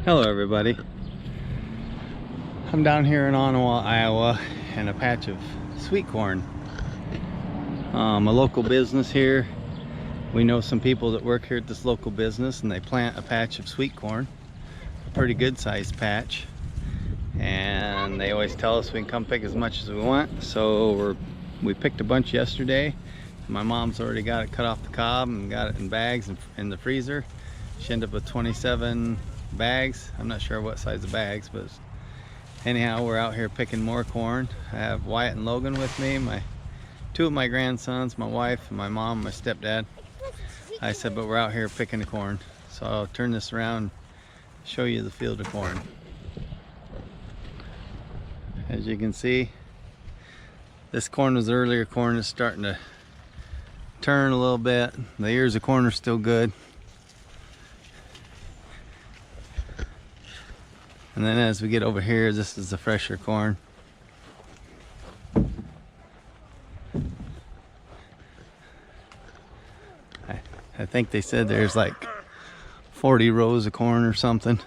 Hello everybody. I'm down here in Ottawa, Iowa, in a patch of sweet corn. A local business here. We know some people that work here at this local business, and they plant a patch of sweet corn, a pretty good sized patch, and they always tell us we can come pick as much as we want. So we picked a bunch yesterday. My mom's already got it cut off the cob and got it in bags in the freezer. She ended up with 27 bags. I'm not sure what size of bags, but anyhow, we're out here picking more corn. I have Wyatt and Logan with me, two of my grandsons, my wife, and my mom, my stepdad. I said, but we're out here picking the corn. So I'll turn this around and show you the field of corn. As you can see, this corn was earlier corn. Is starting to turn a little bit. The ears of corn are still good. And then as we get over here, this is the fresher corn. I think they said there's like 40 rows of corn or something.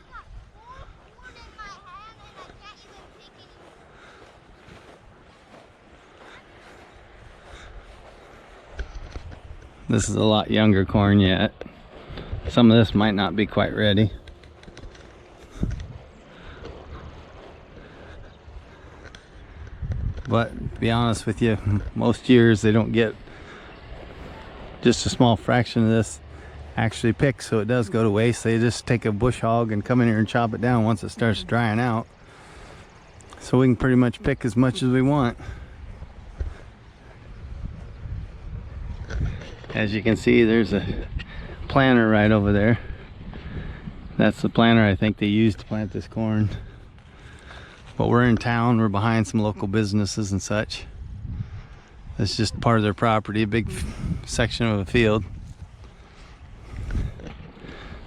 This is a lot younger corn yet. Some of this might not be quite ready. But to be honest with you, most years they don't get just a small fraction of this actually picked, so it does go to waste. They just take a bush hog and come in here and chop it down once it starts drying out. So we can pretty much pick as much as we want. As you can see, there's a planter right over there. That's the planter I think they used to plant this corn. But we're in town, we're behind some local businesses and such. It's just part of their property, a big section of a field.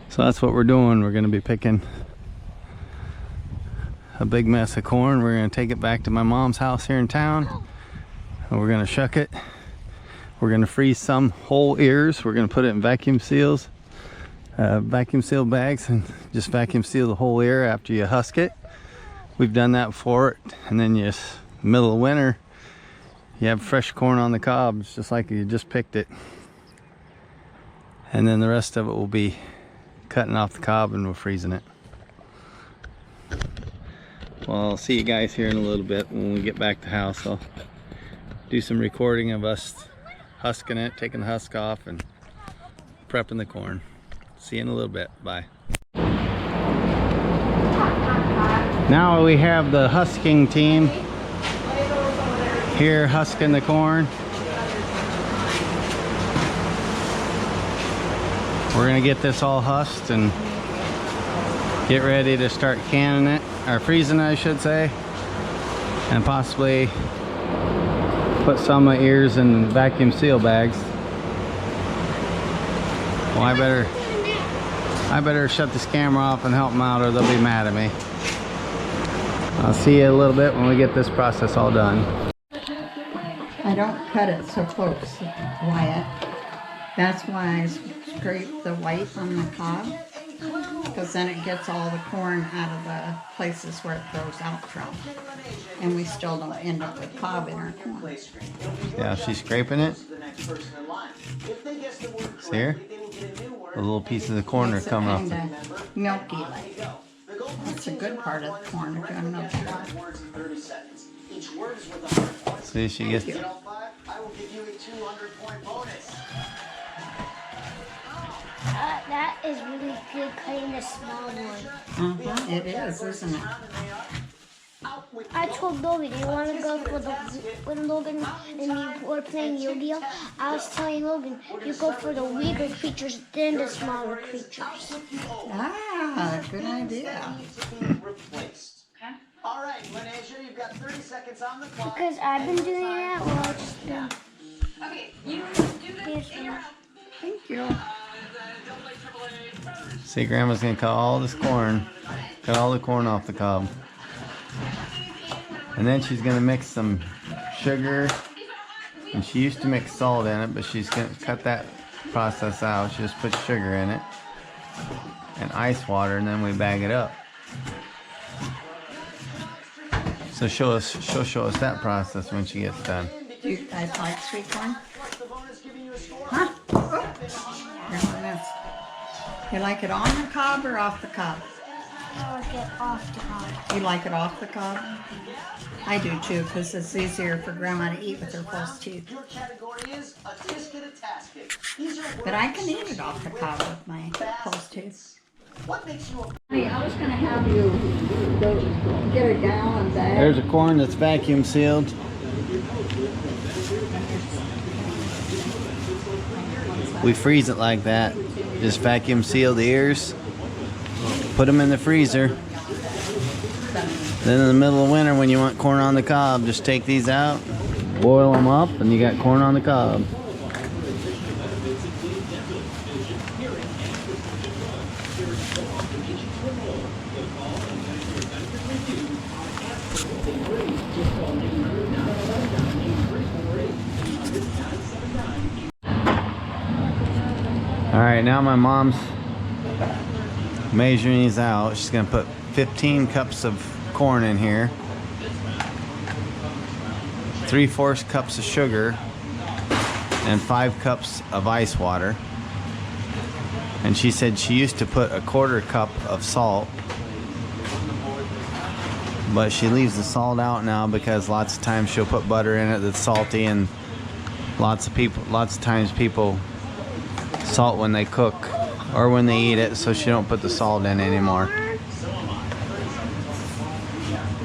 So that's what we're doing. We're gonna be picking a big mess of corn. We're gonna take it back to my mom's house here in town, and we're gonna shuck it. We're gonna freeze some whole ears. We're gonna put it in vacuum sealed bags, and just vacuum seal the whole ear after you husk it. We've done that before, and then middle of winter, you have fresh corn on the cob. It's just like you just picked it. And then the rest of it will be cutting off the cob and we're freezing it. Well, I'll see you guys here in a little bit when we get back to the house. I'll do some recording of us husking it, taking the husk off, and prepping the corn. See you in a little bit. Bye. Now we have the husking team here husking the corn. We're gonna get this all husked and get ready to start canning it, or freezing it I should say, and possibly put some of the ears in vacuum seal bags. Well, I better shut this camera off and help them out, or they'll be mad at me. I'll see you a little bit when we get this process all done. I don't cut it so close, Wyatt. That's why I scrape the white on the cob, because then it gets all the corn out of the places where it grows out from. And we still don't end up with cob in our corn. Yeah, she's scraping it. See here? The little pieces of corn are coming off. It's milky like. That's a good part of the corn if you don't know that. See, she gets. That is really good cutting the small one. It is, isn't it? I told Logan, you want to go for when Logan and me were playing Yu-Gi-Oh! I was telling Logan, you go for the weaker creatures, then the smaller creatures. Ah, good idea. All right, Lanesia, you've got 30 seconds on the clock. Because I've been doing that while it's just been... Okay, you do this in your house. Thank you. See, Grandma's gonna cut all this corn, cut all the corn off the cob. And then she's gonna mix some sugar, and she used to mix salt in it, but she's gonna cut that process out. She just puts sugar in it. and ice water, and then we bag it up. So she'll show us that process when she gets done. Do you guys like sweet corn? Huh? Oh. Here's one else. You like it on the cob or off the cob? I like it off the cob. You like it off the cob? I do too, because it's easier for Grandma to eat with her false teeth. Your category is a tisket, a tasket. These are But I can eat it off the cob with my false teeth. what makes you a Hey, I was going to have you go get a gallon bag. There's a corn that's vacuum sealed. We freeze it like that. Just vacuum seal the ears. Put them in the freezer. Then in the middle of winter when you want corn on the cob, just take these out, boil them up, and you got corn on the cob. Alright, now my mom's measuring these out. She's gonna put 15 cups of corn in here, 3/4 cups of sugar, and 5 cups of ice water. And she said she used to put 1/4 cup of salt, but she leaves the salt out now because lots of times she'll put butter in it that's salty, and lots of times people salt when they cook or when they eat it, so she don't put the salt in anymore.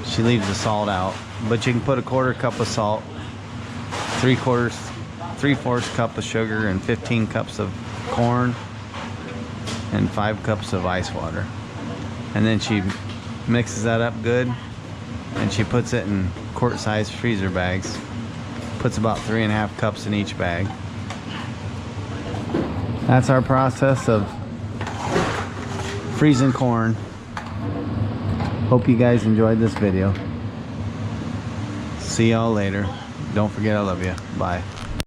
She leaves the salt out, but you can put 1/4 cup of salt, 3/4 cup of sugar, and 15 cups of corn, and 5 cups of ice water. And then she mixes that up good, and she puts it in quart-sized freezer bags. Puts about 3.5 cups in each bag. That's our process of freezing corn. Hope you guys enjoyed this video. See y'all later. Don't forget I love you. Bye.